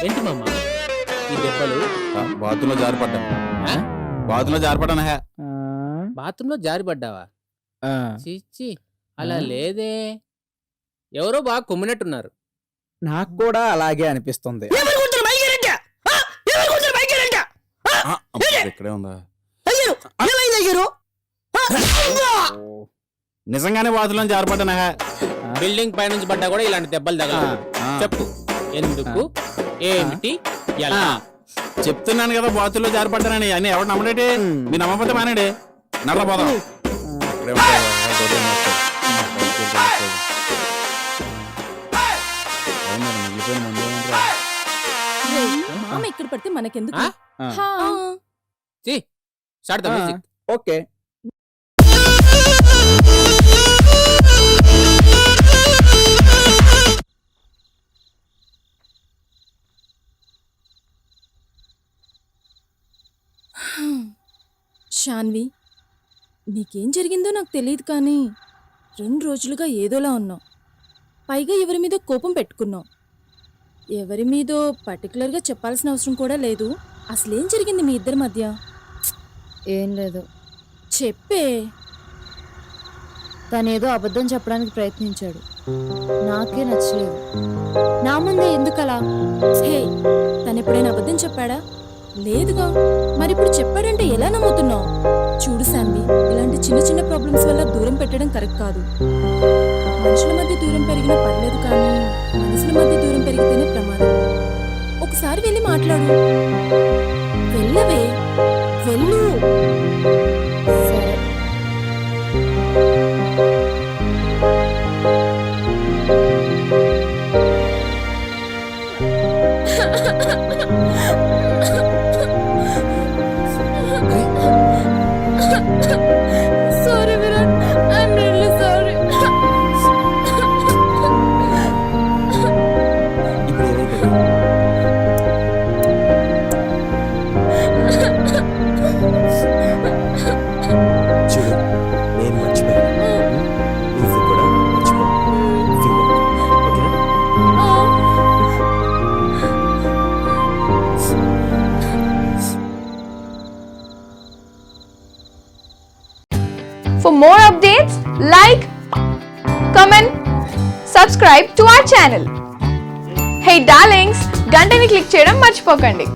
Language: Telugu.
ఏంటి మామ ఈ దెబ్బలు? బాతులో జారిపడ్డాను. బాతులో జారిపడ్డాను. బాత్రూంలో జారిపడ్డావా? చిచ్చి అలా లేదే, ఎవరో బాగా కుమ్మినట్టున్నారు. నాకు కూడా అలాగే అనిపిస్తుంది. ఇక్కడే ఉందా? నిజంగానే బాతులో జారిపడ్డానా? బిల్డింగ్ పైనుంచి పడ్డా కూడా ఇలాంటి దెబ్బలు తగల. చెప్పు ఎందుకు, ఏమిటి, ఎలా? చెప్తున్నాను కదా బాతుల్లో జారిపడ్డానని. అని ఎవరు నమ్మడేటి? మీ నమ్మకపోతే మానండి. నల్ల పోదాం. మామ ఇక్కడ పడితే మనకెందుకు? ఓకే. శాన్వి, నీకేం జరిగిందో నాకు తెలియదు కానీ 2 రోజులుగా ఏదోలా ఉన్నావు. పైగా ఎవరి మీదో కోపం పెట్టుకున్నావు. ఎవరి మీదో పర్టికులర్గా చెప్పాల్సిన అవసరం కూడా లేదు. అసలేం జరిగింది మీ ఇద్దరి మధ్య? ఏం లేదు. చెప్పే. తనేదో అబద్ధం చెప్పడానికి ప్రయత్నించాడు. నాకే నచ్చలేదు. నా ముందే ఎందుకలా? హే, తను ఎప్పుడైనా అబద్ధం చెప్పాడా? లేదుగా. మరి ఇప్పుడు చెప్పాడంటే ఎలా నమ్ముతున్నావు? చూడు శాన్వి, ఇలాంటి చిన్న చిన్న ప్రాబ్లమ్స్ వల్ల దూరం పెట్టడం కరెక్ట్ కాదు. మనుషుల మధ్య దూరం పెరిగినా పర్లేదు, కానీ మనసుల మధ్య దూరం పెరిగితేనే ప్రమాదం. ఒకసారి వెళ్ళి మాట్లాడు. వెళ్ళవే, వెళ్ళు. సరే. Sorry, Virat. I'm really sorry. చూడు, నేను మర్చిపోయాను. నువ్వు కూడా మర్చిపో. ఓకేనా? For more updates, like, comment, subscribe to our channel. Hey darlings, గంటని click చేయడం మర్చిపోకండి.